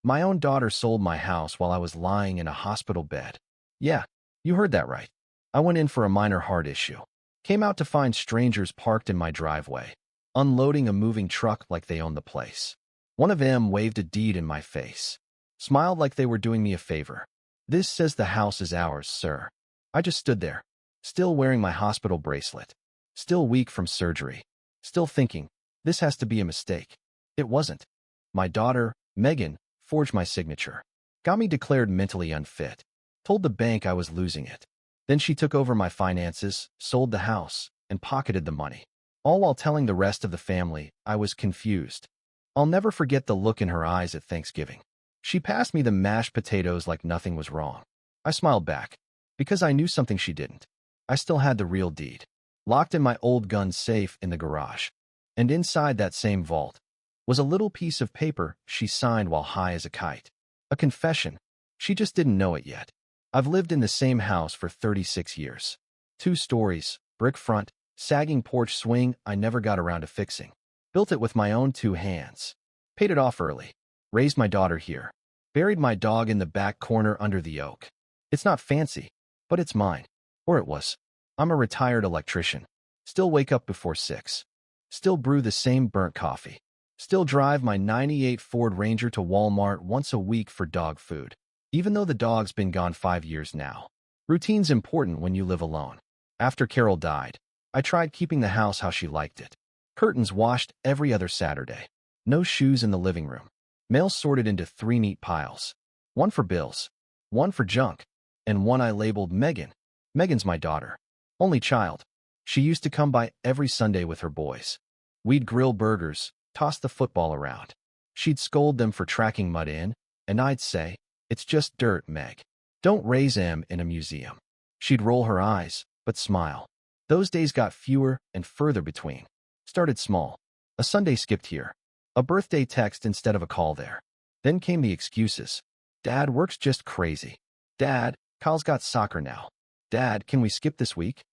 My own daughter sold my house while I was lying in a hospital bed. Yeah, you heard that right. I went in for a minor heart issue. Came out to find strangers parked in my driveway, unloading a moving truck like they owned the place. One of them waved a deed in my face, smiled like they were doing me a favor. This says the house is ours, sir. I just stood there, still wearing my hospital bracelet, still weak from surgery, still thinking, this has to be a mistake. It wasn't. My daughter, Megan, forged my signature, got me declared mentally unfit, told the bank I was losing it. Then she took over my finances, sold the house, and pocketed the money, all while telling the rest of the family I was confused. I'll never forget the look in her eyes at Thanksgiving. She passed me the mashed potatoes like nothing was wrong. I smiled back, because I knew something she didn't. I still had the real deed, locked in my old gun safe in the garage. And inside that same vault was a little piece of paper she signed while high as a kite. A confession. She just didn't know it yet. I've lived in the same house for 36 years. 2 stories, brick front, sagging porch swing I never got around to fixing. Built it with my own 2 hands. Paid it off early. Raised my daughter here. Buried my dog in the back corner under the oak. It's not fancy, but it's mine. Or it was. I'm a retired electrician. Still wake up before 6. Still brew the same burnt coffee. Still drive my '98 Ford Ranger to Walmart once a week for dog food, even though the dog's been gone 5 years now. Routine's important when you live alone. After Carol died, I tried keeping the house how she liked it. Curtains washed every other Saturday. No shoes in the living room. Mail sorted into 3 neat piles. One for bills, one for junk, and one I labeled Megan. Megan's my daughter. Only child. She used to come by every Sunday with her boys. We'd grill burgers, toss the football around. She'd scold them for tracking mud in, and I'd say, "It's just dirt, Meg. Don't raise em in a museum." She'd roll her eyes, but smile. Those days got fewer and further between. Started small. A Sunday skipped here. A birthday text instead of a call there. Then came the excuses. Dad works just crazy. Dad, Kyle's got soccer now. Dad, can we skip this week?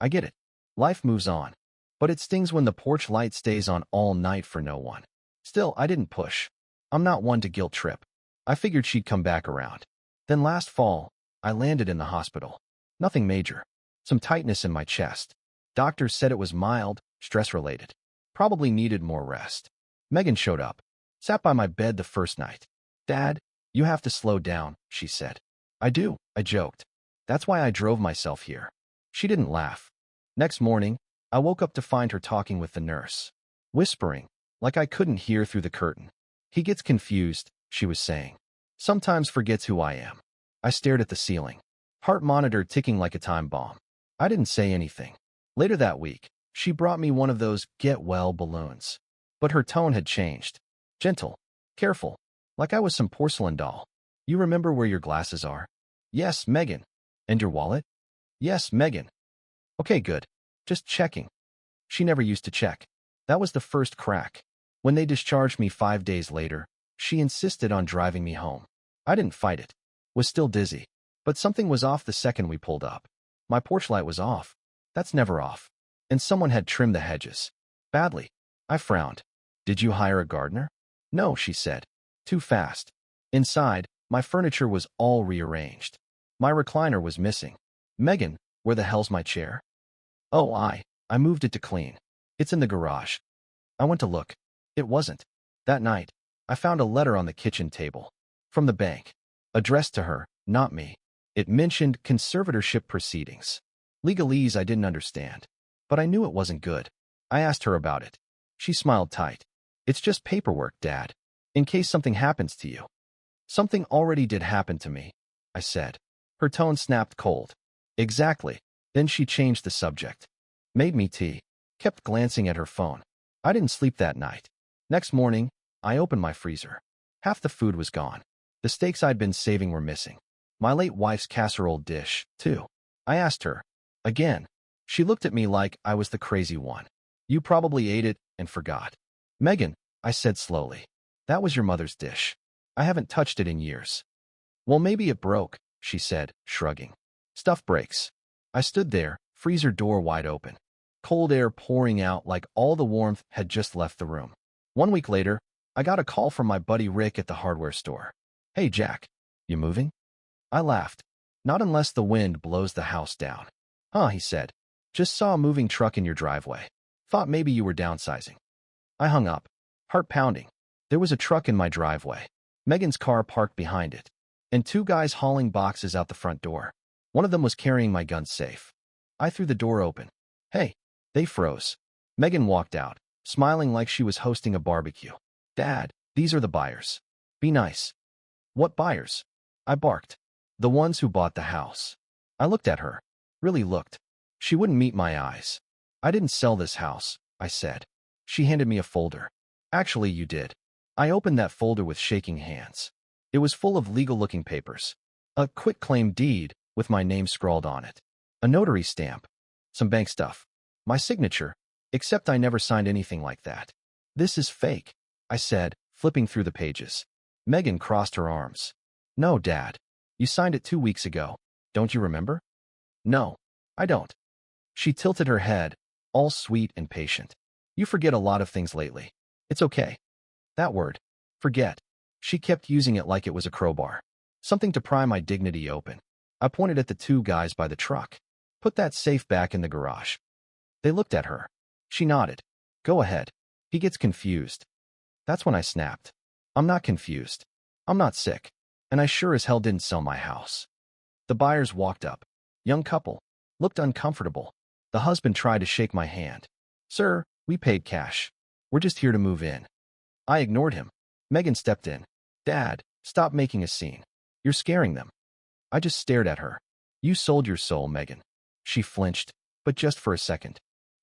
I get it. Life moves on. But it stings when the porch light stays on all night for no one. Still, I didn't push. I'm not one to guilt trip. I figured she'd come back around. Then last fall, I landed in the hospital. Nothing major. Some tightness in my chest. Doctors said it was mild, stress-related. Probably needed more rest. Megan showed up. Sat by my bed the first night. "Dad, you have to slow down," she said. "I do," I joked. "That's why I drove myself here." She didn't laugh. Next morning, I woke up to find her talking with the nurse. Whispering, like I couldn't hear through the curtain. "He gets confused," she was saying. "Sometimes forgets who I am." I stared at the ceiling. Heart monitor ticking like a time bomb. I didn't say anything. Later that week, she brought me one of those get-well balloons. But her tone had changed. Gentle. Careful. Like I was some porcelain doll. "You remember where your glasses are?" "Yes, Megan." "And your wallet?" "Yes, Megan." "Okay, good. Just checking." She never used to check. That was the first crack. When they discharged me 5 days later, she insisted on driving me home. I didn't fight it. Was still dizzy. But something was off the second we pulled up. My porch light was off. That's never off. And someone had trimmed the hedges. Badly. I frowned. "Did you hire a gardener?" "No," she said. "Too fast." Inside, my furniture was all rearranged. My recliner was missing. "Megan, where the hell's my chair?" "Oh, I moved it to clean. It's in the garage." I went to look. It wasn't. That night, I found a letter on the kitchen table. From the bank. Addressed to her, not me. It mentioned conservatorship proceedings. Legalese I didn't understand. But I knew it wasn't good. I asked her about it. She smiled tight. "It's just paperwork, Dad. In case something happens to you." "Something already did happen to me," I said. Her tone snapped cold. "Exactly." Then she changed the subject. Made me tea. Kept glancing at her phone. I didn't sleep that night. Next morning, I opened my freezer. Half the food was gone. The steaks I'd been saving were missing. My late wife's casserole dish, too. I asked her. Again. She looked at me like I was the crazy one. "You probably ate it and forgot." "Megan," I said slowly. "That was your mother's dish. I haven't touched it in years." "Well, maybe it broke," she said, shrugging. "Stuff breaks." I stood there, freezer door wide open. Cold air pouring out like all the warmth had just left the room. 1 week later, I got a call from my buddy Rick at the hardware store. Hey, Jack, you moving? I laughed. Not unless the wind blows the house down. Huh, he said. Just saw a moving truck in your driveway. Thought maybe you were downsizing. I hung up, heart pounding. There was a truck in my driveway. Megan's car parked behind it, and two guys hauling boxes out the front door. One of them was carrying my gun safe. I threw the door open. Hey, they froze. Megan walked out, smiling like she was hosting a barbecue. Dad, these are the buyers. Be nice. What buyers? I barked. The ones who bought the house. I looked at her. Really looked. She wouldn't meet my eyes. I didn't sell this house, I said. She handed me a folder. Actually, you did. I opened that folder with shaking hands. It was full of legal-looking papers. A quitclaim deed with my name scrawled on it. A notary stamp. Some bank stuff. My signature, except I never signed anything like that. This is fake, I said, flipping through the pages. Megan crossed her arms. No, Dad. You signed it 2 weeks ago. Don't you remember? No, I don't. She tilted her head, all sweet and patient. You forget a lot of things lately. It's okay. That word, forget. She kept using it like it was a crowbar. Something to pry my dignity open. I pointed at the two guys by the truck. Put that safe back in the garage. They looked at her. She nodded. Go ahead. He gets confused. That's when I snapped. I'm not confused. I'm not sick. And I sure as hell didn't sell my house. The buyers walked up. Young couple. Looked uncomfortable. The husband tried to shake my hand. Sir, we paid cash. We're just here to move in. I ignored him. Megan stepped in. Dad, stop making a scene. You're scaring them. I just stared at her. You sold your soul, Megan. She flinched, but just for a second.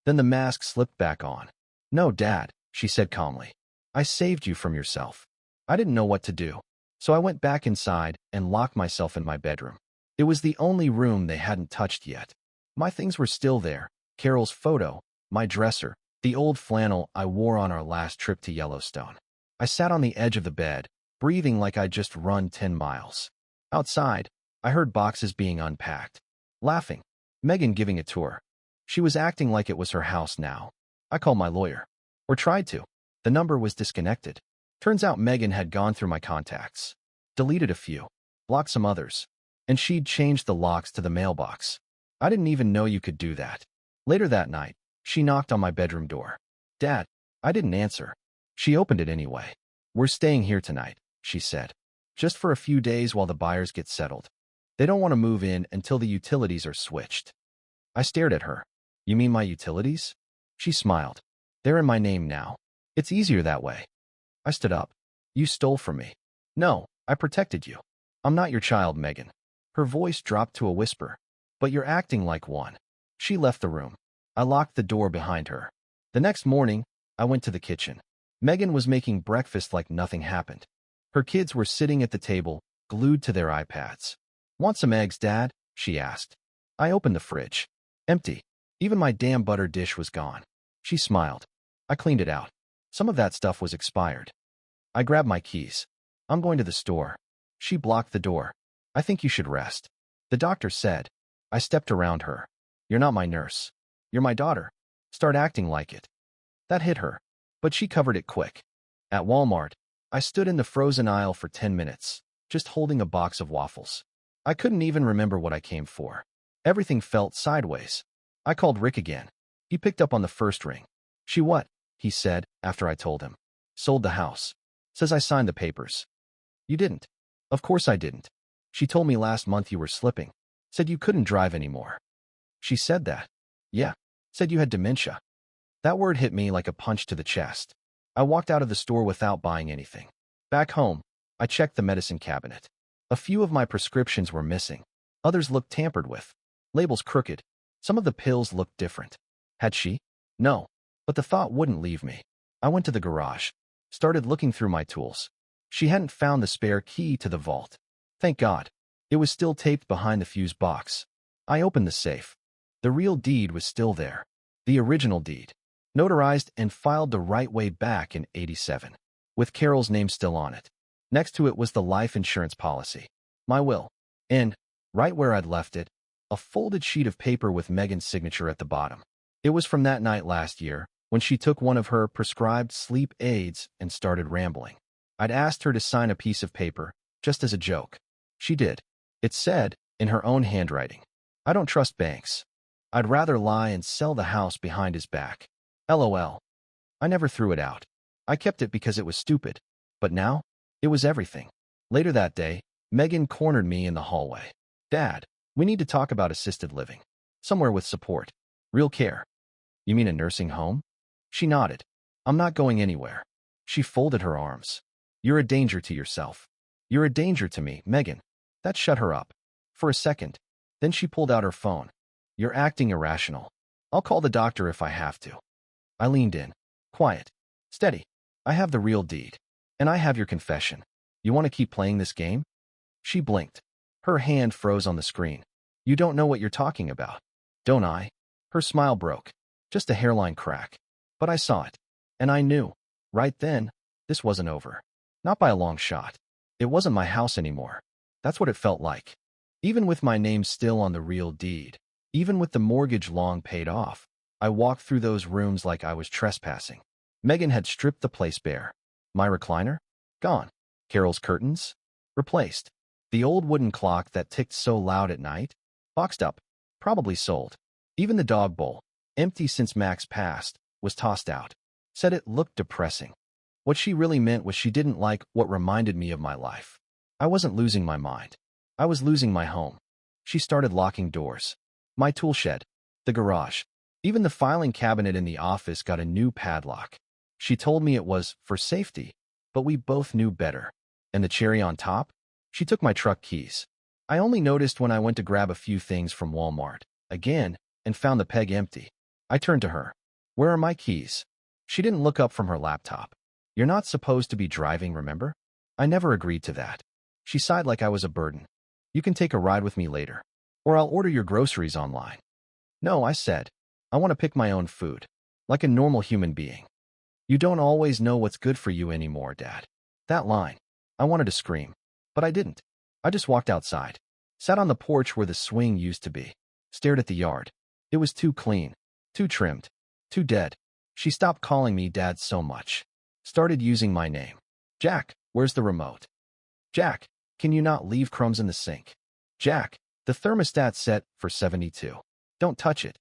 Then the mask slipped back on. No, Dad, she said calmly. I saved you from yourself. I didn't know what to do, so I went back inside and locked myself in my bedroom. It was the only room they hadn't touched yet. My things were still there. Carol's photo, my dresser, the old flannel I wore on our last trip to Yellowstone. I sat on the edge of the bed, breathing like I'd just run 10 miles. Outside, I heard boxes being unpacked. Laughing. Megan giving a tour. She was acting like it was her house now. I called my lawyer. Or tried to. The number was disconnected. Turns out Megan had gone through my contacts. Deleted a few. Blocked some others. And she'd changed the locks to the mailbox. I didn't even know you could do that. Later that night, she knocked on my bedroom door. Dad, I didn't answer. She opened it anyway. We're staying here tonight, she said. Just for a few days while the buyers get settled. They don't want to move in until the utilities are switched. I stared at her. You mean my utilities? She smiled. They're in my name now. It's easier that way. I stood up. You stole from me. No, I protected you. I'm not your child, Megan. Her voice dropped to a whisper. But you're acting like one. She left the room. I locked the door behind her. The next morning, I went to the kitchen. Megan was making breakfast like nothing happened. Her kids were sitting at the table, glued to their iPads. Want some eggs, Dad? She asked. I opened the fridge. Empty. Even my damn butter dish was gone. She smiled. I cleaned it out. Some of that stuff was expired. I grabbed my keys. I'm going to the store. She blocked the door. I think you should rest. The doctor said. I stepped around her. You're not my nurse. You're my daughter. Start acting like it. That hit her, but she covered it quick. At Walmart, I stood in the frozen aisle for 10 minutes, just holding a box of waffles. I couldn't even remember what I came for. Everything felt sideways. I called Rick again. He picked up on the first ring. She what? He said after I told him. Sold the house. Says I signed the papers. You didn't. Of course I didn't. She told me last month you were slipping. Said you couldn't drive anymore. She said that. Yeah. Said you had dementia. That word hit me like a punch to the chest. I walked out of the store without buying anything. Back home, I checked the medicine cabinet. A few of my prescriptions were missing. Others looked tampered with. Labels crooked. Some of the pills looked different. Had she? No. But the thought wouldn't leave me. I went to the garage. Started looking through my tools. She hadn't found the spare key to the vault. Thank God. It was still taped behind the fuse box. I opened the safe. The real deed was still there. The original deed. Notarized and filed the right way back in '87. With Carol's name still on it. Next to it was the life insurance policy. My will. And, right where I'd left it, a folded sheet of paper with Megan's signature at the bottom. It was from that night last year, when she took one of her prescribed sleep aids and started rambling. I'd asked her to sign a piece of paper, just as a joke. She did. It said, in her own handwriting, "I don't trust banks. I'd rather lie and sell the house behind his back. LOL. I never threw it out. I kept it because it was stupid. But now, it was everything. Later that day, Megan cornered me in the hallway. "Dad, we need to talk about assisted living. Somewhere with support. Real care." "You mean a nursing home?" She nodded. "I'm not going anywhere." She folded her arms. "You're a danger to yourself. You're a danger to me, Megan." That shut her up. For a second. Then she pulled out her phone. "You're acting irrational. I'll call the doctor if I have to." I leaned in. "Quiet. Steady. I have the real deed. And I have your confession. You want to keep playing this game?" She blinked. Her hand froze on the screen. "You don't know what you're talking about." "Don't I?" Her smile broke. Just a hairline crack. But I saw it. And I knew. Right then, this wasn't over. Not by a long shot. It wasn't my house anymore. That's what it felt like. Even with my name still on the real deed, even with the mortgage long paid off, I walked through those rooms like I was trespassing. Megan had stripped the place bare. My recliner? Gone. Carol's curtains? Replaced. The old wooden clock that ticked so loud at night? Boxed up. Probably sold. Even the dog bowl, empty since Max passed, was tossed out. Said it looked depressing. What she really meant was she didn't like what reminded me of my life. I wasn't losing my mind. I was losing my home. She started locking doors. My tool shed. The garage. Even the filing cabinet in the office got a new padlock. She told me it was for safety, but we both knew better. And the cherry on top? She took my truck keys. I only noticed when I went to grab a few things from Walmart, again, and found the peg empty. I turned to her. "Where are my keys?" She didn't look up from her laptop. "You're not supposed to be driving, remember?" I never agreed to that. She sighed like I was a burden. "You can take a ride with me later. Or I'll order your groceries online." "No," I said. "I want to pick my own food. Like a normal human being." "You don't always know what's good for you anymore, Dad." That line. I wanted to scream. But I didn't. I just walked outside. Sat on the porch where the swing used to be. Stared at the yard. It was too clean. Too trimmed. Too dead. She stopped calling me Dad so much. Started using my name. "Jack, where's the remote?" "Jack, can you not leave crumbs in the sink?" "Jack, the thermostat's set for 72. Don't touch it."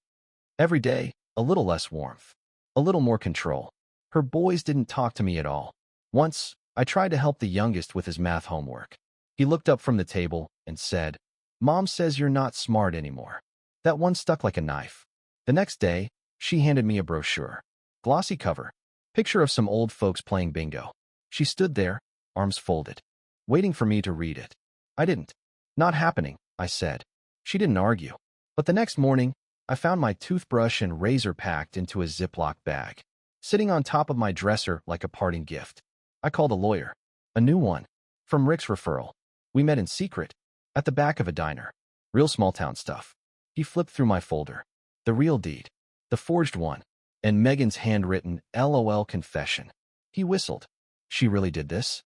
Every day, a little less warmth. A little more control. Her boys didn't talk to me at all. Once, I tried to help the youngest with his math homework. He looked up from the table and said, "Mom says you're not smart anymore." That one stuck like a knife. The next day, she handed me a brochure. Glossy cover. Picture of some old folks playing bingo. She stood there, arms folded, waiting for me to read it. I didn't. "Not happening," I said. She didn't argue. But the next morning, I found my toothbrush and razor packed into a Ziploc bag, sitting on top of my dresser like a parting gift. I called a lawyer. A new one. From Rick's referral. We met in secret. At the back of a diner. Real small-town stuff. He flipped through my folder. The real deed. The forged one. And Megan's handwritten LOL confession. He whistled. "She really did this?"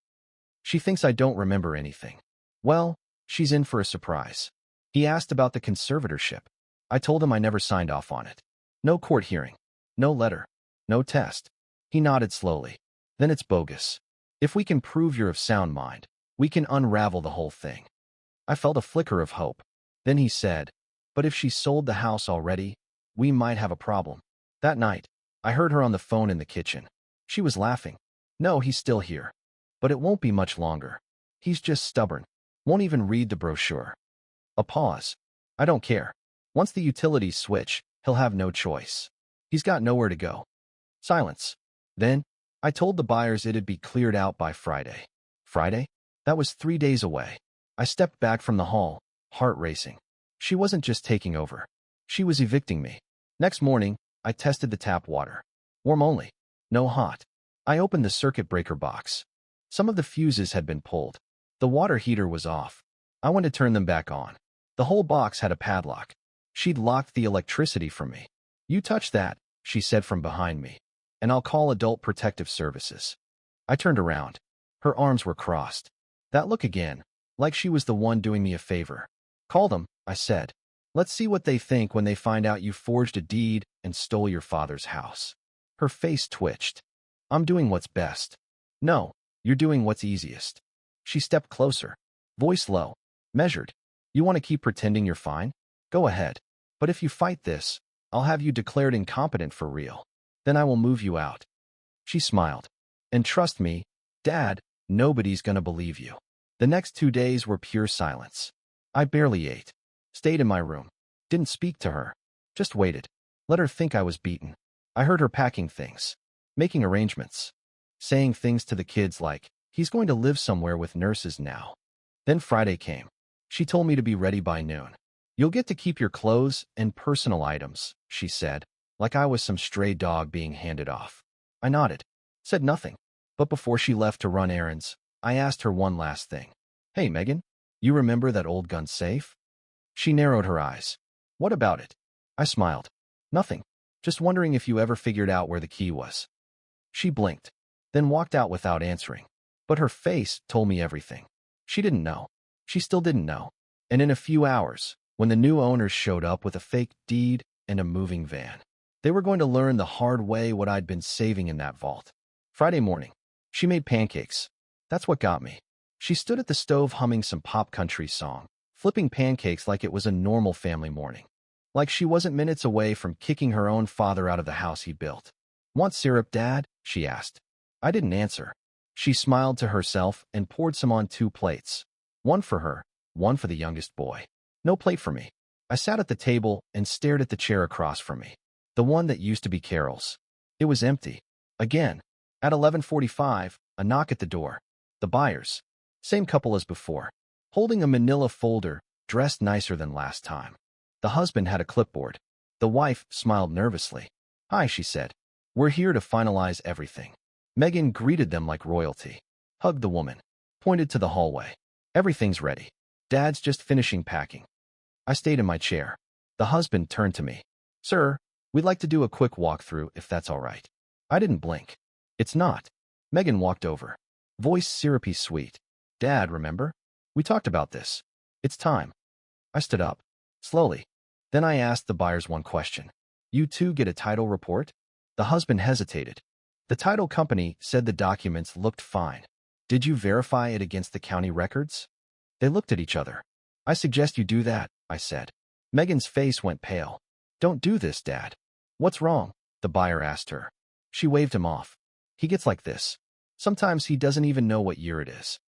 "She thinks I don't remember anything." "Well, she's in for a surprise." He asked about the conservatorship. I told him I never signed off on it. No court hearing. No letter. No test. He nodded slowly. "Then it's bogus. If we can prove you're of sound mind, we can unravel the whole thing." I felt a flicker of hope. Then he said, "But if she sold the house already, we might have a problem." That night, I heard her on the phone in the kitchen. She was laughing. "No, he's still here. But it won't be much longer. He's just stubborn. Won't even read the brochure." A pause. "I don't care. Once the utilities switch, he'll have no choice. He's got nowhere to go." Silence. Then, I told the buyers it'd be cleared out by Friday. Friday? That was 3 days away. I stepped back from the hall, heart racing. She wasn't just taking over. She was evicting me. Next morning, I tested the tap water. Warm only. No hot. I opened the circuit breaker box. Some of the fuses had been pulled. The water heater was off. I went to turn them back on. The whole box had a padlock. She'd locked the electricity from me. "You touch that," she said from behind me, "and I'll call Adult Protective Services." I turned around. Her arms were crossed. That look again, like she was the one doing me a favor. "Call them," I said. "Let's see what they think when they find out you forged a deed and stole your father's house." Her face twitched. I'm doing what's best. No, you're doing what's easiest. She stepped closer, voice low, measured. You want to keep pretending you're fine? Go ahead. But if you fight this, I'll have you declared incompetent for real. Then I will move you out. She smiled. And trust me, Dad, nobody's gonna believe you. The next 2 days were pure silence. I barely ate. Stayed in my room. Didn't speak to her. Just waited. Let her think I was beaten. I heard her packing things, making arrangements, saying things to the kids like, he's going to live somewhere with nurses now. Then Friday came. She told me to be ready by noon. You'll get to keep your clothes and personal items, she said, like I was some stray dog being handed off. I nodded, said nothing. But before she left to run errands, I asked her one last thing. Hey, Megan, you remember that old gun safe? She narrowed her eyes. What about it? I smiled. Nothing. Just wondering if you ever figured out where the key was. She blinked, then walked out without answering. But her face told me everything. She didn't know. She still didn't know. And in a few hours, when the new owners showed up with a fake deed and a moving van, they were going to learn the hard way what I'd been saving in that vault. Friday morning, she made pancakes. That's what got me. She stood at the stove humming some pop country song, flipping pancakes like it was a normal family morning. Like she wasn't minutes away from kicking her own father out of the house he built. Want syrup, Dad? She asked. I didn't answer. She smiled to herself and poured some on 2 plates. One for her, one for the youngest boy. No plate for me. I sat at the table and stared at the chair across from me. The one that used to be Carol's. It was empty. Again. At 11:45, a knock at the door. The buyers. Same couple as before. Holding a manila folder, dressed nicer than last time. The husband had a clipboard. The wife smiled nervously. Hi, she said. We're here to finalize everything. Megan greeted them like royalty. Hugged the woman. Pointed to the hallway. Everything's ready. Dad's just finishing packing. I stayed in my chair. The husband turned to me. Sir, we'd like to do a quick walkthrough if that's all right. I didn't blink. It's not. Megan walked over. Voice syrupy sweet. Dad, remember? We talked about this. It's time. I stood up. Slowly. Then I asked the buyers one question. You two get a title report? The husband hesitated. The title company said the documents looked fine. Did you verify it against the county records? They looked at each other. I suggest you do that, I said. Megan's face went pale. Don't do this, Dad. What's wrong? The buyer asked her. She waved him off. He gets like this. Sometimes he doesn't even know what year it is.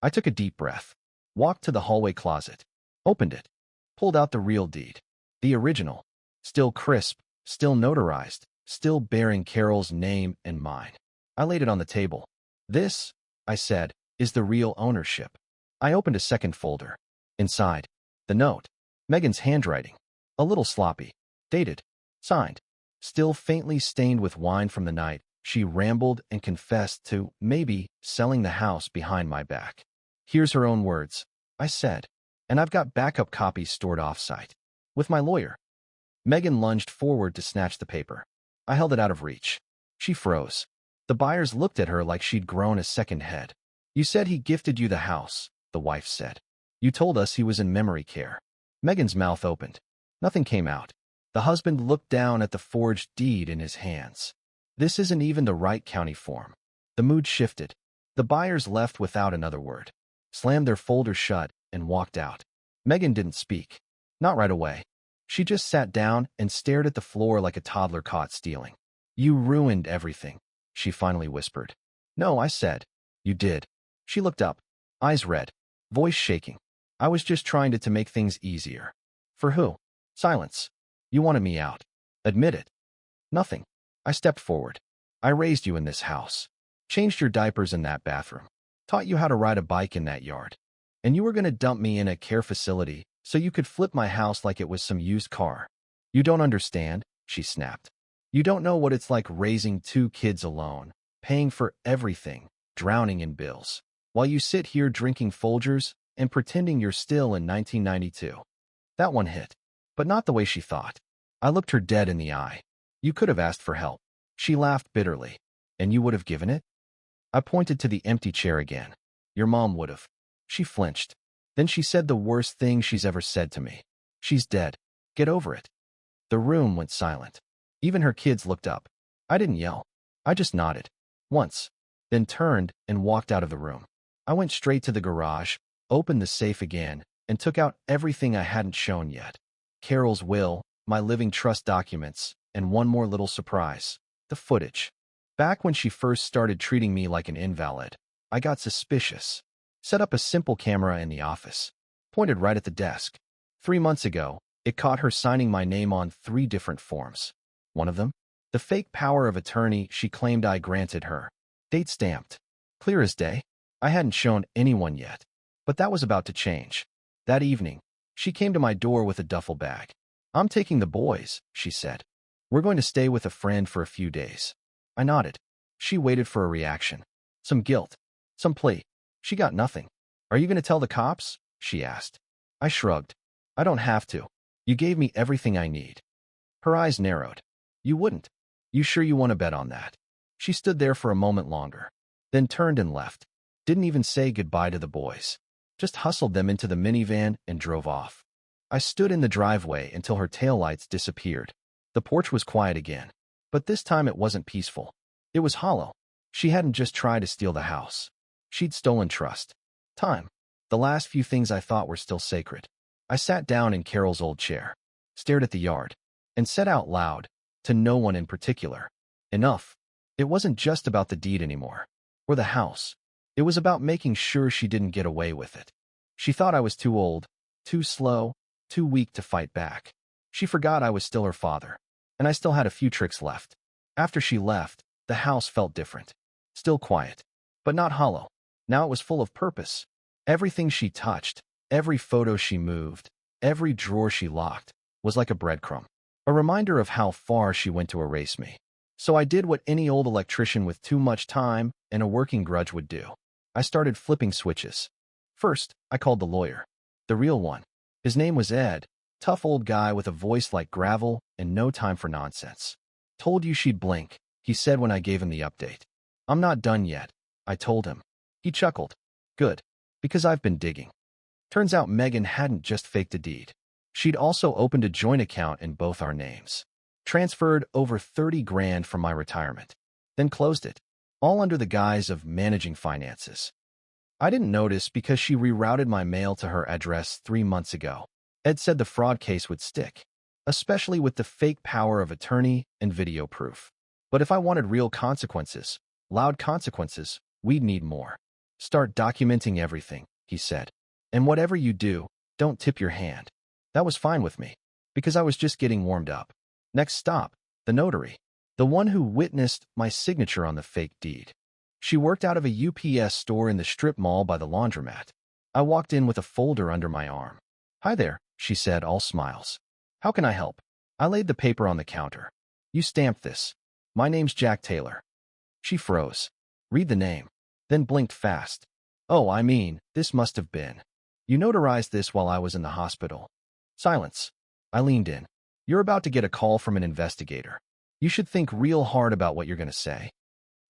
I took a deep breath. Walked to the hallway closet. Opened it. Pulled out the real deed. The original. Still crisp. Still notarized. Still bearing Carol's name and mine. I laid it on the table. This, I said, is the real ownership. I opened a second folder. Inside, the note. Megan's handwriting. A little sloppy. Dated. Signed. Still faintly stained with wine from the night, she rambled and confessed to, maybe, selling the house behind my back. Here's her own words. I said. And I've got backup copies stored off-site. With my lawyer. Megan lunged forward to snatch the paper. I held it out of reach. She froze. The buyers looked at her like she'd grown a second head. You said he gifted you the house, the wife said. You told us he was in memory care. Megan's mouth opened. Nothing came out. The husband looked down at the forged deed in his hands. This isn't even the right county form. The mood shifted. The buyers left without another word, slammed their folder shut, and walked out. Megan didn't speak. Not right away. She just sat down and stared at the floor like a toddler caught stealing. You ruined everything, she finally whispered. No, I said. You did. She looked up, eyes red, voice shaking. I was just trying to make things easier. For who? Silence. You wanted me out. Admit it. Nothing. I stepped forward. I raised you in this house. Changed your diapers in that bathroom. Taught you how to ride a bike in that yard. And you were going to dump me in a care facility so you could flip my house like it was some used car. You don't understand, she snapped. You don't know what it's like raising 2 kids alone, paying for everything, drowning in bills, while you sit here drinking Folgers and pretending you're still in 1992. That one hit, but not the way she thought. I looked her dead in the eye. You could have asked for help. She laughed bitterly. And you would have given it? I pointed to the empty chair again. Your mom would have. She flinched. Then she said the worst thing she's ever said to me. She's dead. Get over it. The room went silent. Even her kids looked up. I didn't yell. I just nodded. Once. Then turned and walked out of the room. I went straight to the garage, opened the safe again, and took out everything I hadn't shown yet. Carol's will, my living trust documents, and one more little surprise. The footage. Back when she first started treating me like an invalid, I got suspicious. Set up a simple camera in the office. Pointed right at the desk. 3 months ago, it caught her signing my name on 3 different forms. One of them? The fake power of attorney she claimed I granted her. Date stamped. Clear as day. I hadn't shown anyone yet. But that was about to change. That evening, she came to my door with a duffel bag. "I'm taking the boys," she said. "We're going to stay with a friend for a few days." I nodded. She waited for a reaction. Some guilt. Some plea. She got nothing. "Are you going to tell the cops?" she asked. I shrugged. "I don't have to. You gave me everything I need." Her eyes narrowed. "You wouldn't. You sure you want to bet on that?" She stood there for a moment longer, then turned and left. Didn't even say goodbye to the boys. Just hustled them into the minivan and drove off. I stood in the driveway until her taillights disappeared. The porch was quiet again, but this time it wasn't peaceful. It was hollow. She hadn't just tried to steal the house. She'd stolen trust. Time. The last few things I thought were still sacred. I sat down in Carol's old chair, stared at the yard, and said out loud, to no one in particular, "Enough." It wasn't just about the deed anymore, or the house. It was about making sure she didn't get away with it. She thought I was too old, too slow, too weak to fight back. She forgot I was still her father, and I still had a few tricks left. After she left, the house felt different. Still quiet, but not hollow. Now it was full of purpose. Everything she touched, every photo she moved, every drawer she locked, was like a breadcrumb. A reminder of how far she went to erase me. So I did what any old electrician with too much time and a working grudge would do. I started flipping switches. First, I called the lawyer. The real one. His name was Ed, tough old guy with a voice like gravel and no time for nonsense. "Told you she'd blink," he said when I gave him the update. "I'm not done yet," I told him. He chuckled. "Good, because I've been digging." Turns out Megan hadn't just faked a deed. She'd also opened a joint account in both our names. Transferred over 30 grand from my retirement. Then closed it. All under the guise of managing finances. I didn't notice because she rerouted my mail to her address 3 months ago. Ed said the fraud case would stick, especially with the fake power of attorney and video proof. But if I wanted real consequences, loud consequences, we'd need more. "Start documenting everything," he said. "And whatever you do, don't tip your hand." That was fine with me, because I was just getting warmed up. Next stop, the notary. The one who witnessed my signature on the fake deed. She worked out of a UPS store in the strip mall by the laundromat. I walked in with a folder under my arm. "Hi there," she said, all smiles. "How can I help?" I laid the paper on the counter. "You stamped this. My name's Jack Taylor." She froze. "Read the name." Then blinked fast. "Oh, I mean, this must have been. You notarized this while I was in the hospital." Silence. I leaned in. "You're about to get a call from an investigator. You should think real hard about what you're going to say."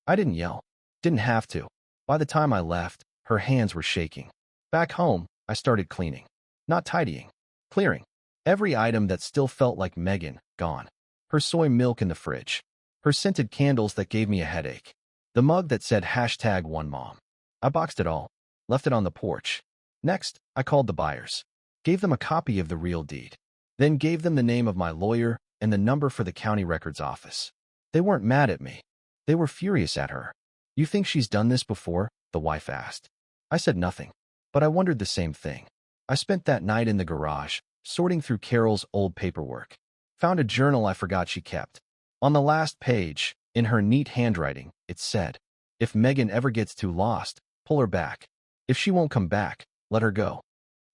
I didn't yell. Didn't have to. By the time I left, her hands were shaking. Back home, I started cleaning. Not tidying. Clearing. Every item that still felt like Megan, gone. Her soy milk in the fridge. Her scented candles that gave me a headache. The mug that said #OneMom. I boxed it all. Left it on the porch. Next, I called the buyers. Gave them a copy of the real deed. Then gave them the name of my lawyer and the number for the county records office. They weren't mad at me. They were furious at her. "You think she's done this before?" the wife asked. I said nothing, but I wondered the same thing. I spent that night in the garage, sorting through Carol's old paperwork. Found a journal I forgot she kept. On the last page, in her neat handwriting, it said, "If Megan ever gets too lost, pull her back. If she won't come back, let her go."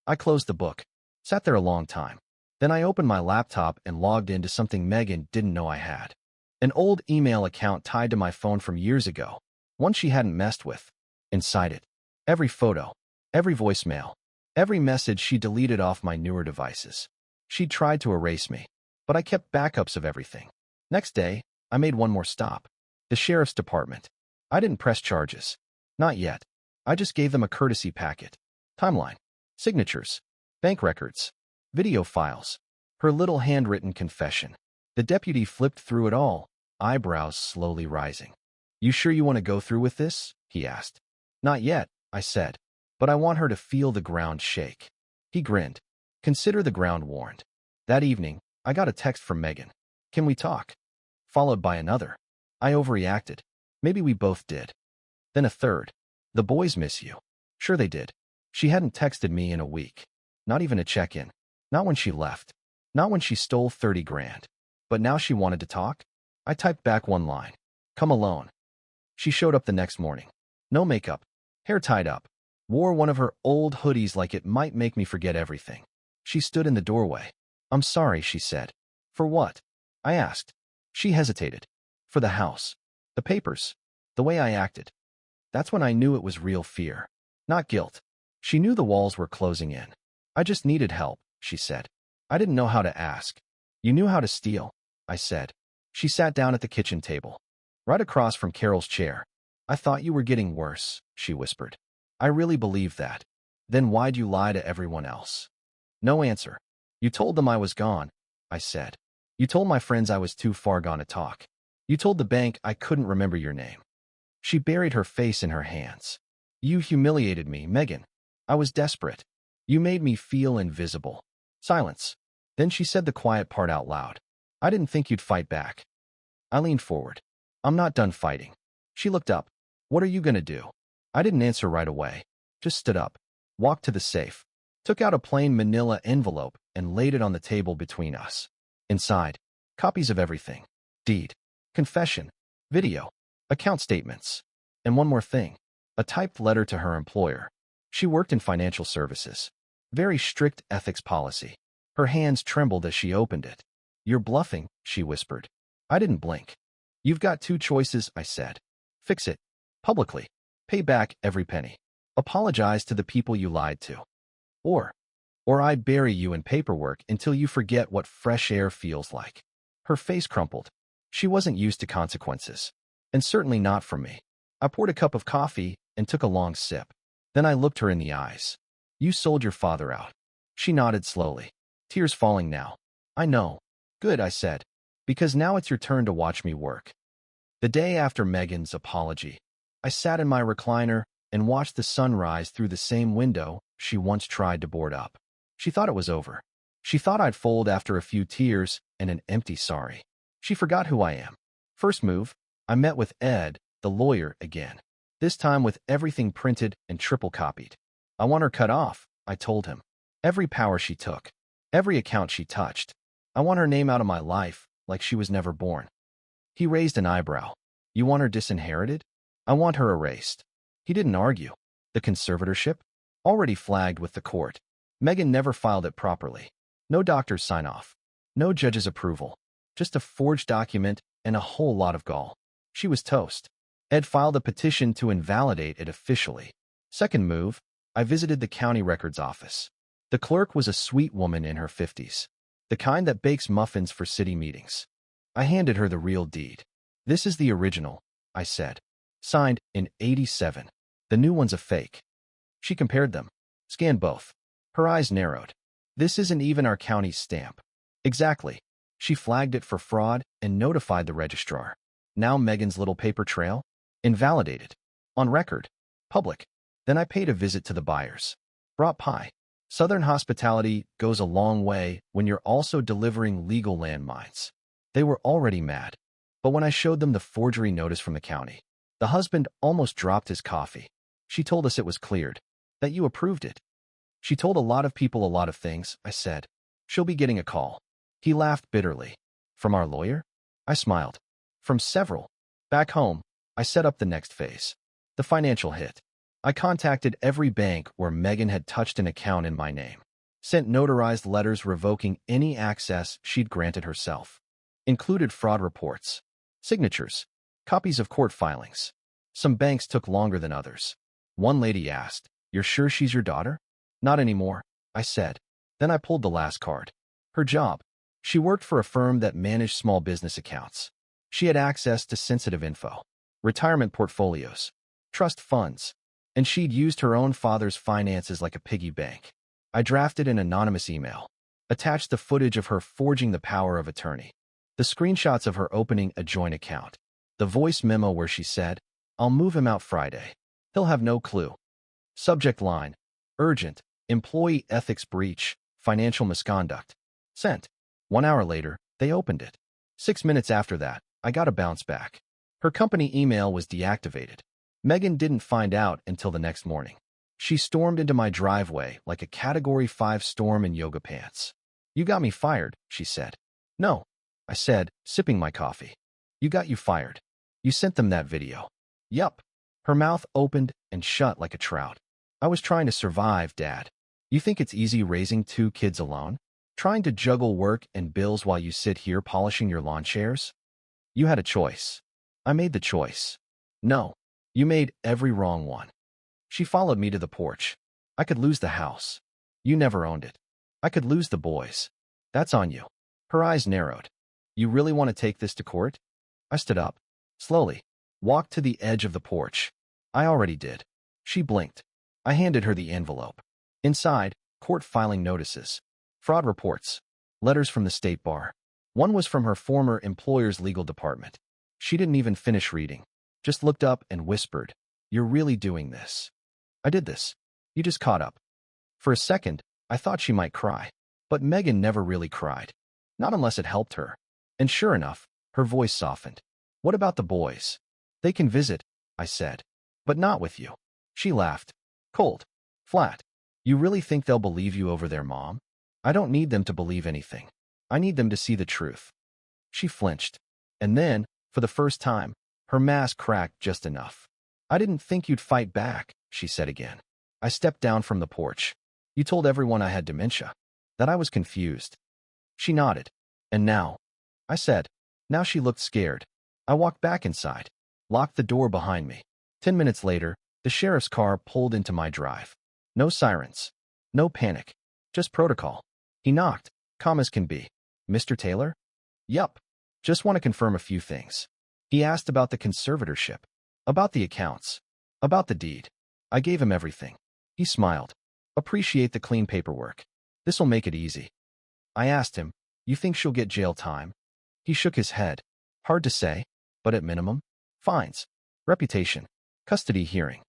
I closed the book. Sat there a long time. Then I opened my laptop and logged into something Megan didn't know I had. An old email account tied to my phone from years ago. One she hadn't messed with. Inside it, every photo, every voicemail, every message she deleted off my newer devices. She tried to erase me, but I kept backups of everything. Next day, I made one more stop. The sheriff's department. I didn't press charges. Not yet. I just gave them a courtesy packet. Timeline. Signatures. Bank records. Video files. Her little handwritten confession. The deputy flipped through it all, eyebrows slowly rising. You sure you want to go through with this? He asked. Not yet, I said, but I want her to feel the ground shake. He grinned. Consider the ground warned. That evening, I got a text from Megan. Can we talk? Followed by another. I overreacted. Maybe we both did. Then a third. The boys miss you. Sure they did. She hadn't texted me in a week. Not even a check-in. Not when she left. Not when she stole 30 grand. But now she wanted to talk? I typed back one line. Come alone. She showed up the next morning. No makeup. Hair tied up. Wore one of her old hoodies like it might make me forget everything. She stood in the doorway. I'm sorry, she said. For what? I asked. She hesitated. For the house. The papers. The way I acted. That's when I knew it was real fear. Not guilt. She knew the walls were closing in. I just needed help, she said. I didn't know how to ask. You knew how to steal, I said. She sat down at the kitchen table, right across from Carol's chair. I thought you were getting worse, she whispered. I really believed that. Then why'd you lie to everyone else? No answer. You told them I was gone, I said. You told my friends I was too far gone to talk. You told the bank I couldn't remember your name. She buried her face in her hands. You humiliated me, Megan. I was desperate. You made me feel invisible. Silence. Then she said the quiet part out loud. I didn't think you'd fight back. I leaned forward. I'm not done fighting. She looked up. What are you gonna do? I didn't answer right away. Just stood up. Walked to the safe. Took out a plain manila envelope and laid it on the table between us. Inside, copies of everything. Deed. Confession. Video. Account statements. And one more thing. A typed letter to her employer. She worked in financial services. Very strict ethics policy. Her hands trembled as she opened it. You're bluffing, she whispered. I didn't blink. You've got two choices, I said. Fix it. Publicly. Pay back every penny. Apologize to the people you lied to. Or I bury you in paperwork until you forget what fresh air feels like. Her face crumpled. She wasn't used to consequences. And certainly not from me. I poured a cup of coffee and took a long sip. Then I looked her in the eyes. You sold your father out. She nodded slowly. Tears falling now. I know. Good, I said. Because now it's your turn to watch me work. The day after Megan's apology, I sat in my recliner and watched the sun rise through the same window she once tried to board up. She thought it was over. She thought I'd fold after a few tears and an empty sorry. She forgot who I am. First move, I met with Ed, the lawyer, again. This time with everything printed and triple copied. I want her cut off, I told him. Every power she took. Every account she touched. I want her name out of my life, like she was never born. He raised an eyebrow. You want her disinherited? I want her erased. He didn't argue. The conservatorship? Already flagged with the court. Megan never filed it properly. No doctor's sign-off. No judge's approval. Just a forged document and a whole lot of gall. She was toast. Ed filed a petition to invalidate it officially. Second move, I visited the county records office. The clerk was a sweet woman in her 50s. The kind that bakes muffins for city meetings. I handed her the real deed. This is the original, I said. Signed in '87. The new one's a fake. She compared them. Scanned both. Her eyes narrowed. This isn't even our county's stamp. Exactly. She flagged it for fraud and notified the registrar. Now Megan's little paper trail? Invalidated. On record. Public. Then I paid a visit to the buyers. Brought pie. Southern hospitality goes a long way when you're also delivering legal landmines. They were already mad. But when I showed them the forgery notice from the county, the husband almost dropped his coffee. She told us it was cleared. That you approved it. She told a lot of people a lot of things, I said. She'll be getting a call. He laughed bitterly. From our lawyer? I smiled. From several. Back home, I set up the next phase. The financial hit. I contacted every bank where Megan had touched an account in my name. Sent notarized letters revoking any access she'd granted herself. Included fraud reports. Signatures. Copies of court filings. Some banks took longer than others. One lady asked, "You're sure she's your daughter?" "Not anymore," I said. Then I pulled the last card. Her job. She worked for a firm that managed small business accounts. She had access to sensitive info. Retirement portfolios. Trust funds. And she'd used her own father's finances like a piggy bank. I drafted an anonymous email. Attached the footage of her forging the power of attorney. The screenshots of her opening a joint account. The voice memo where she said, "I'll move him out Friday. He'll have no clue." Subject line, urgent, employee ethics breach, financial misconduct. Sent. 1 hour later, they opened it. 6 minutes after that, I got a bounce back. Her company email was deactivated. Megan didn't find out until the next morning. She stormed into my driveway like a Category 5 storm in yoga pants. "You got me fired," she said. "No," I said, sipping my coffee. "You got you fired. You sent them that video." "Yup." Her mouth opened and shut like a trout. "I was trying to survive, Dad. You think it's easy raising 2 kids alone? Trying to juggle work and bills while you sit here polishing your lawn chairs? You had a choice. I made the choice." "No. You made every wrong one." She followed me to the porch. "I could lose the house. You never owned it. I could lose the boys. That's on you." Her eyes narrowed. "You really want to take this to court?" I stood up, slowly, walked to the edge of the porch. "I already did." She blinked. I handed her the envelope. Inside, court filing notices, fraud reports, letters from the state bar. One was from her former employer's legal department. She didn't even finish reading, just looked up and whispered, "You're really doing this." "I did this. You just caught up." For a second, I thought she might cry, but Megan never really cried. Not unless it helped her. And sure enough, her voice softened. "What about the boys?" "They can visit," I said. "But not with you." She laughed. Cold. Flat. "You really think they'll believe you over their mom?" "I don't need them to believe anything. I need them to see the truth." She flinched. And then, for the first time, her mask cracked just enough. "I didn't think you'd fight back," she said again. I stepped down from the porch. "You told everyone I had dementia. That I was confused." She nodded. "And now?" I said. Now she looked scared. I walked back inside, locked the door behind me. 10 minutes later, the sheriff's car pulled into my drive. No sirens. No panic. Just protocol. He knocked, calm as can be. "Mr. Taylor?" "Yup. Just want to confirm a few things." He asked about the conservatorship, about the accounts, about the deed. I gave him everything. He smiled. "Appreciate the clean paperwork. This'll make it easy." I asked him, "You think she'll get jail time?" He shook his head. "Hard to say, but at minimum, fines, reputation, custody hearing."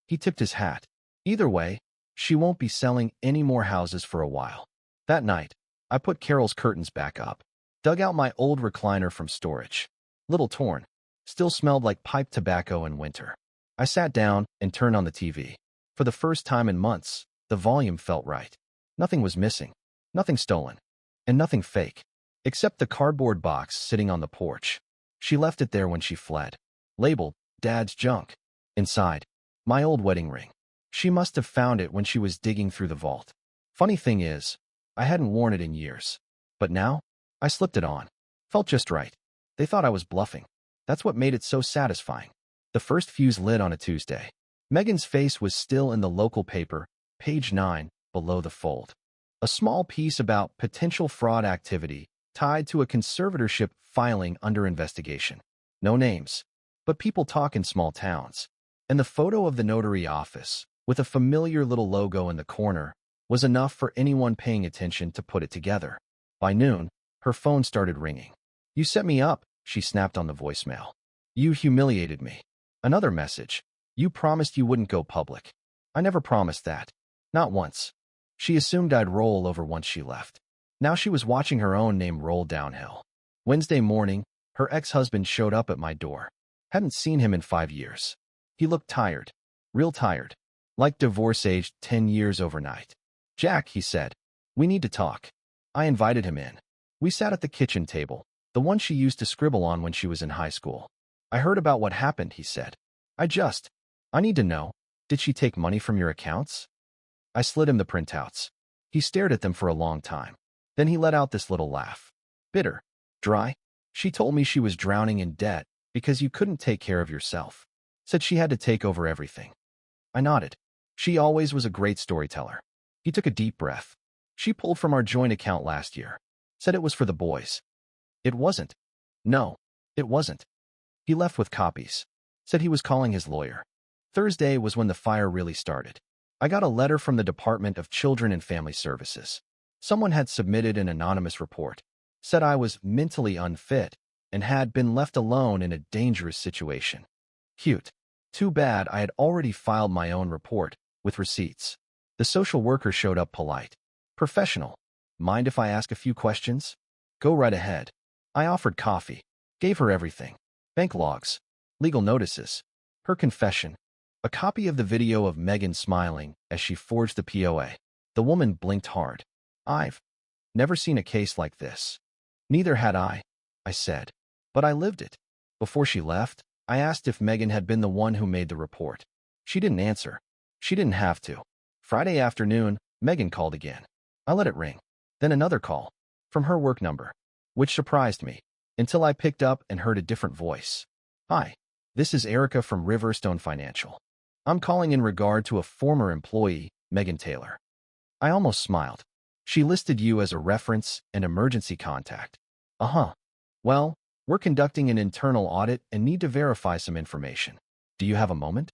He tipped his hat. "Either way, she won't be selling any more houses for a while." That night, I put Carol's curtains back up, dug out my old recliner from storage. Little torn, still smelled like pipe tobacco in winter. I sat down and turned on the TV. For the first time in months, the volume felt right. Nothing was missing, nothing stolen, and nothing fake, except the cardboard box sitting on the porch. She left it there when she fled, labeled "Dad's junk." Inside, my old wedding ring. She must have found it when she was digging through the vault. Funny thing is, I hadn't worn it in years. But now, I slipped it on. Felt just right. They thought I was bluffing. That's what made it so satisfying. The first fuse lit on a Tuesday. Megan's face was still in the local paper, page 9, below the fold. A small piece about potential fraud activity tied to a conservatorship filing under investigation. No names, but people talk in small towns. And the photo of the notary office, with a familiar little logo in the corner, was enough for anyone paying attention to put it together. By noon, her phone started ringing. "You set me up," she snapped on the voicemail. "You humiliated me." Another message. "You promised you wouldn't go public." I never promised that. Not once. She assumed I'd roll over once she left. Now she was watching her own name roll downhill. Wednesday morning, her ex-husband showed up at my door. Hadn't seen him in 5 years. He looked tired. Real tired. Like divorce aged 10 years overnight. "Jack," he said, "we need to talk." I invited him in. We sat at the kitchen table, the one she used to scribble on when she was in high school. "I heard about what happened," he said. I need to know, did she take money from your accounts?" I slid him the printouts. He stared at them for a long time. Then he let out this little laugh. Bitter. Dry. "She told me she was drowning in debt because you couldn't take care of yourself. Said she had to take over everything." I nodded. She always was a great storyteller. He took a deep breath. "She pulled from our joint account last year. Said it was for the boys." "It wasn't." "No, it wasn't." He left with copies. Said he was calling his lawyer. Thursday was when the fire really started. I got a letter from the Department of Children and Family Services. Someone had submitted an anonymous report. said I was mentally unfit and had been left alone in a dangerous situation. Cute. Too bad I had already filed my own report, with receipts. The social worker showed up polite. Professional. Mind if I ask a few questions? Go right ahead. I offered coffee. Gave her everything. Bank logs. Legal notices. Her confession. A copy of the video of Megan smiling as she forged the POA. The woman blinked hard. I've never seen a case like this. Neither had I said. But I lived it. Before she left, I asked if Megan had been the one who made the report. She didn't answer. She didn't have to. Friday afternoon, Megan called again. I let it ring. Then another call. From her work number. Which surprised me, until I picked up and heard a different voice. Hi, this is Erica from Riverstone Financial. I'm calling in regard to a former employee, Megan Taylor. I almost smiled. She listed you as a reference and emergency contact. Uh-huh. Well, we're conducting an internal audit and need to verify some information. Do you have a moment?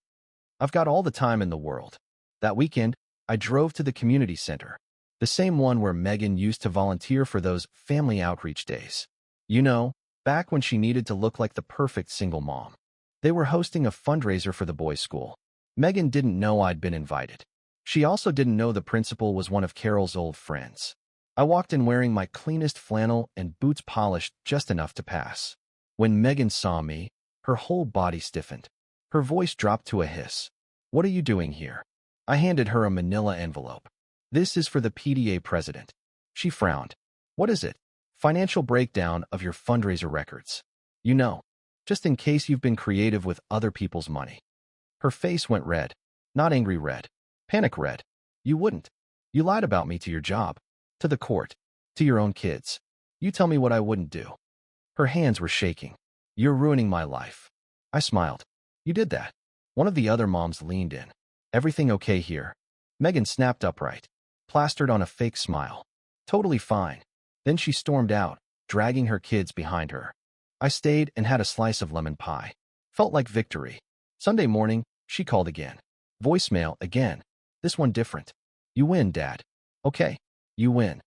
I've got all the time in the world. That weekend, I drove to the community center, the same one where Megan used to volunteer for those family outreach days. You know, back when she needed to look like the perfect single mom. They were hosting a fundraiser for the boys' school. Megan didn't know I'd been invited. She also didn't know the principal was one of Carol's old friends. I walked in wearing my cleanest flannel and boots polished just enough to pass. When Megan saw me, her whole body stiffened. Her voice dropped to a hiss. What are you doing here? I handed her a manila envelope. This is for the PDA president. She frowned. What is it? Financial breakdown of your fundraiser records. You know, just in case you've been creative with other people's money. Her face went red. Not angry red. Panic red. You wouldn't. You lied about me to your job. To the court. To your own kids. You tell me what I wouldn't do. Her hands were shaking. You're ruining my life. I smiled. You did that. One of the other moms leaned in. Everything okay here? Megan snapped upright, plastered on a fake smile. Totally fine. Then she stormed out, dragging her kids behind her. I stayed and had a slice of lemon pie. Felt like victory. Sunday morning, she called again. Voicemail again. This one different. You win, Dad. Okay. You win.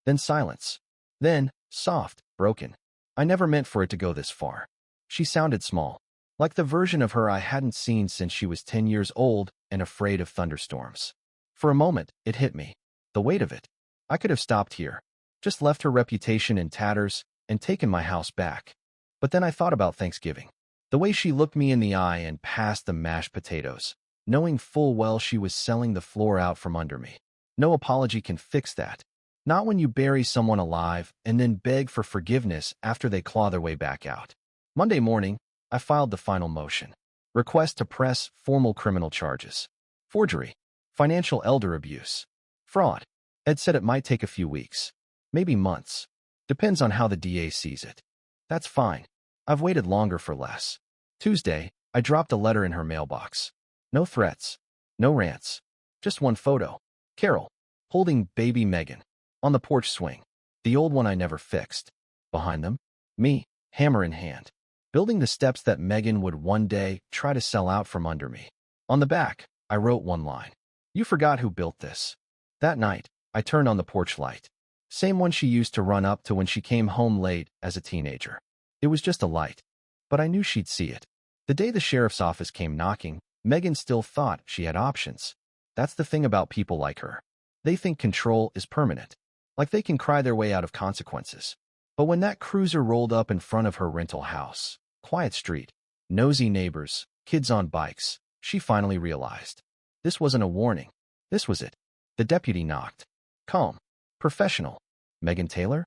Then silence. Then, soft, broken. I never meant for it to go this far. She sounded small, like the version of her I hadn't seen since she was 10 years old and afraid of thunderstorms. For a moment, it hit me. The weight of it. I could have stopped here, just left her reputation in tatters and taken my house back. But then I thought about Thanksgiving. The way she looked me in the eye and passed the mashed potatoes, knowing full well she was selling the floor out from under me. No apology can fix that. Not when you bury someone alive and then beg for forgiveness after they claw their way back out. Monday morning, I filed the final motion. Request to press formal criminal charges. Forgery. Financial elder abuse. Fraud. Ed said it might take a few weeks. Maybe months. Depends on how the DA sees it. That's fine. I've waited longer for less. Tuesday, I dropped a letter in her mailbox. No threats. No rants. Just one photo. Carol, holding baby Megan. On the porch swing. The old one I never fixed. Behind them, me, hammer in hand. Building the steps that Megan would one day try to sell out from under me. On the back, I wrote one line. You forgot who built this. That night, I turned on the porch light. Same one she used to run up to when she came home late as a teenager. It was just a light. But I knew she'd see it. The day the sheriff's office came knocking, Megan still thought she had options. That's the thing about people like her. They think control is permanent. Like they can cry their way out of consequences. But when that cruiser rolled up in front of her rental house, quiet street, nosy neighbors, kids on bikes, she finally realized. This wasn't a warning. This was it. The deputy knocked. Calm. Professional. Megan Taylor?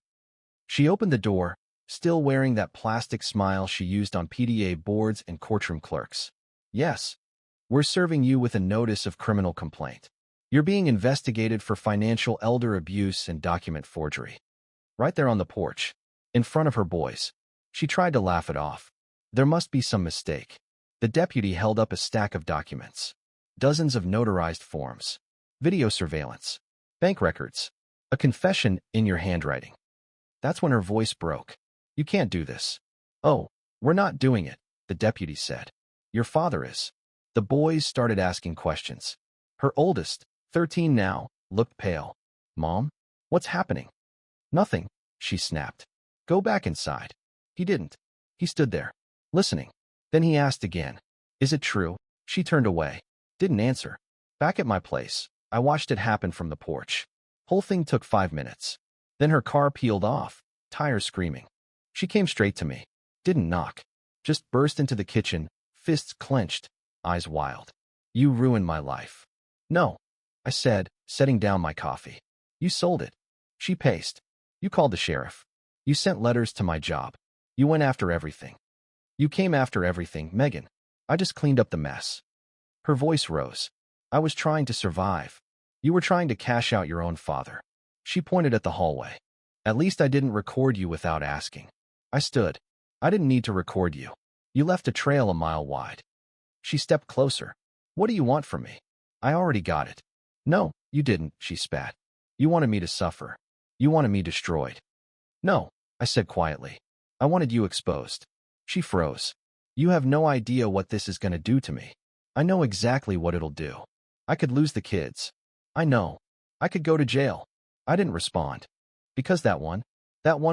She opened the door, still wearing that plastic smile she used on PDA boards and courtroom clerks. Yes. We're serving you with a notice of criminal complaint. You're being investigated for financial elder abuse and document forgery. Right there on the porch, in front of her boys. She tried to laugh it off. There must be some mistake. The deputy held up a stack of documents. Dozens of notarized forms. Video surveillance. Bank records. A confession in your handwriting. That's when her voice broke. You can't do this. Oh, we're not doing it, the deputy said. Your father is. The boys started asking questions. Her oldest, 13 now, looked pale. Mom? What's happening? Nothing, she snapped. Go back inside. He didn't. He stood there, listening. Then he asked again. Is it true? She turned away. Didn't answer. Back at my place, I watched it happen from the porch. Whole thing took 5 minutes. Then her car peeled off, tires screaming. She came straight to me. Didn't knock. Just burst into the kitchen, fists clenched, eyes wild. You ruined my life. No, I said, setting down my coffee. You sold it. She paced. You called the sheriff. You sent letters to my job. You went after everything. You came after everything, Megan. I just cleaned up the mess. Her voice rose. I was trying to survive. You were trying to cash out your own father. She pointed at the hallway. At least I didn't record you without asking. I stood. I didn't need to record you. You left a trail a mile wide. She stepped closer. What do you want from me? I already got it. No, you didn't, she spat. You wanted me to suffer. You wanted me destroyed. No, I said quietly. I wanted you exposed. She froze. You have no idea what this is going to do to me. I know exactly what it'll do. I could lose the kids. I know. I could go to jail. I didn't respond. Because that one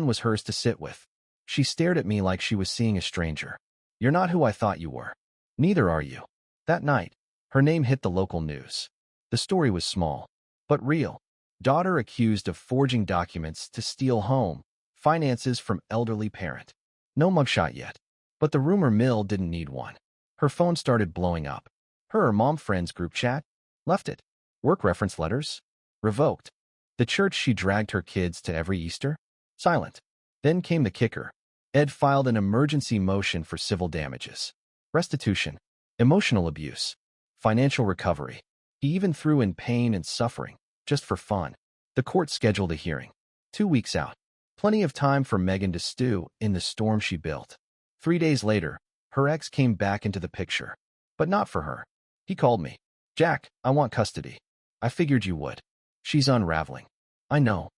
was hers to sit with. She stared at me like she was seeing a stranger. You're not who I thought you were. Neither are you. That night, her name hit the local news. The story was small, but real. Daughter accused of forging documents to steal home, finances from elderly parent. No mugshot yet. But the rumor mill didn't need one. Her phone started blowing up. Her mom friends group chat? Left it. Work reference letters? Revoked. The church she dragged her kids to every Easter? Silent. Then came the kicker. Ed filed an emergency motion for civil damages. Restitution. Emotional abuse. Financial recovery. He even threw in pain and suffering, just for fun. The court scheduled a hearing. 2 weeks out. Plenty of time for Megan to stew in the storm she built. 3 days later, her ex came back into the picture. But not for her. He called me. Jack, I want custody. I figured you would. She's unraveling. I know.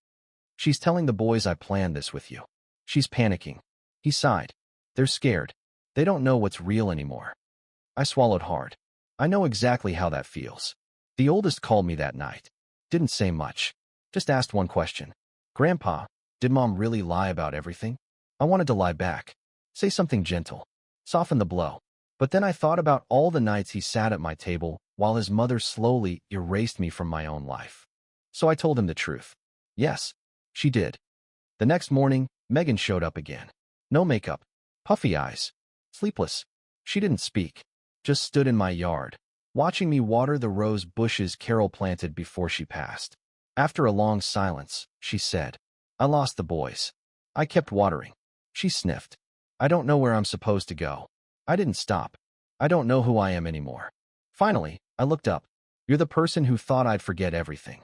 She's telling the boys I planned this with you. She's panicking. He sighed. They're scared. They don't know what's real anymore. I swallowed hard. I know exactly how that feels. The oldest called me that night. Didn't say much. Just asked one question. Grandpa, did Mom really lie about everything? I wanted to lie back. Say something gentle. Soften the blow. But then I thought about all the nights he sat at my table while his mother slowly erased me from my own life. So I told him the truth. Yes, she did. The next morning, Megan showed up again. No makeup. Puffy eyes. Sleepless. She didn't speak. Just stood in my yard, watching me water the rose bushes Carol planted before she passed. After a long silence, she said, I lost the boys. I kept watering. She sniffed. I don't know where I'm supposed to go. I didn't stop. I don't know who I am anymore. Finally, I looked up. You're the person who thought I'd forget everything.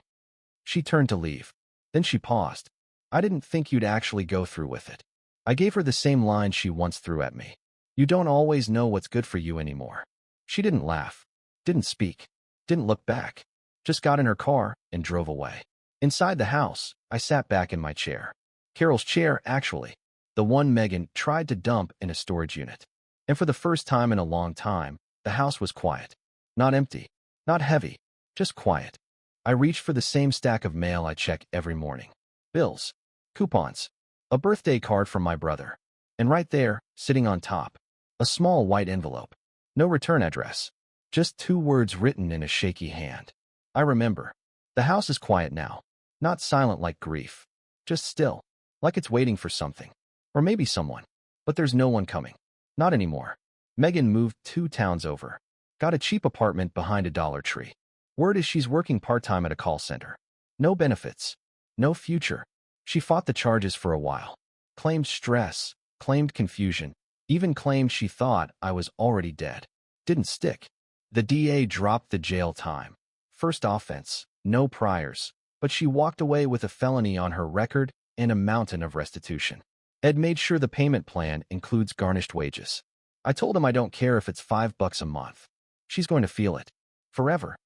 She turned to leave. Then she paused. I didn't think you'd actually go through with it. I gave her the same line she once threw at me. You don't always know what's good for you anymore. She didn't laugh, didn't speak, didn't look back, just got in her car and drove away. Inside the house, I sat back in my chair. Carol's chair, actually. The one Megan tried to dump in a storage unit. And for the first time in a long time, the house was quiet. Not empty, not heavy, just quiet. I reached for the same stack of mail I check every morning. Bills, coupons, a birthday card from my brother. And right there, sitting on top, a small white envelope. No return address. Just 2 words written in a shaky hand. I remember. The house is quiet now. Not silent like grief. Just still. Like it's waiting for something. Or maybe someone. But there's no one coming. Not anymore. Megan moved 2 towns over. Got a cheap apartment behind a Dollar Tree. Word is she's working part-time at a call center. No benefits. No future. She fought the charges for a while. Claimed stress. Claimed confusion. Even claimed she thought I was already dead. Didn't stick. The DA dropped the jail time. First offense, no priors. But she walked away with a felony on her record and a mountain of restitution. Ed made sure the payment plan includes garnished wages. I told him I don't care if it's $5 a month. She's going to feel it. Forever.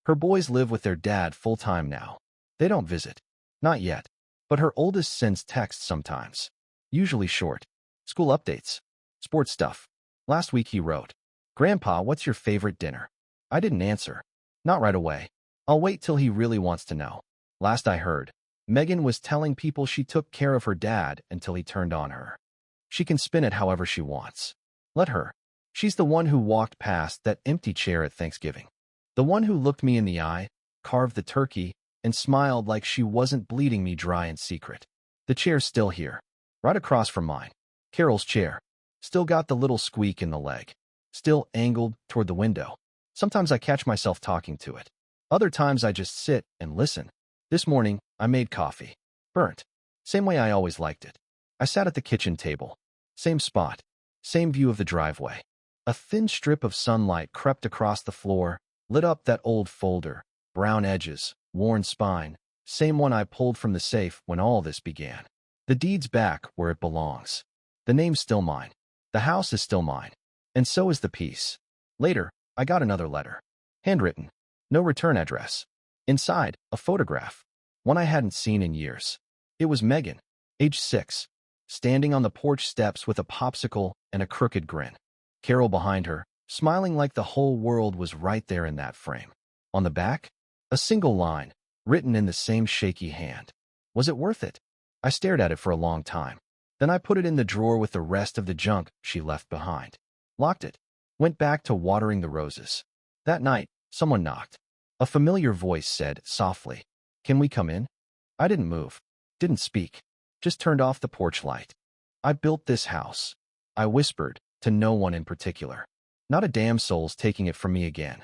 Her boys live with their dad full-time now. They don't visit. Not yet. But her oldest sends texts sometimes. Usually short. School updates. Sports stuff. Last week he wrote, Grandpa, what's your favorite dinner? I didn't answer. Not right away. I'll wait till he really wants to know. Last I heard, Megan was telling people she took care of her dad until he turned on her. She can spin it however she wants. Let her. She's the one who walked past that empty chair at Thanksgiving. The one who looked me in the eye, carved the turkey, and smiled like she wasn't bleeding me dry in secret. The chair's still here, right across from mine. Carol's chair. Still got the little squeak in the leg. Still angled toward the window. Sometimes I catch myself talking to it. Other times I just sit and listen. This morning, I made coffee. Burnt. Same way I always liked it. I sat at the kitchen table. Same spot. Same view of the driveway. A thin strip of sunlight crept across the floor, lit up that old folder. Brown edges, worn spine. Same one I pulled from the safe when all this began. The deed's back where it belongs. The name's still mine. The house is still mine. And so is the peace. Later, I got another letter. Handwritten. No return address. Inside, a photograph. One I hadn't seen in years. It was Megan, age 6, standing on the porch steps with a popsicle and a crooked grin. Carol behind her, smiling like the whole world was right there in that frame. On the back, a single line, written in the same shaky hand. Was it worth it? I stared at it for a long time. Then I put it in the drawer with the rest of the junk she left behind. Locked it. Went back to watering the roses. That night, someone knocked. A familiar voice said softly, "Can we come in?" I didn't move. Didn't speak. Just turned off the porch light. I built this house. I whispered, to no one in particular. Not a damn soul's taking it from me again.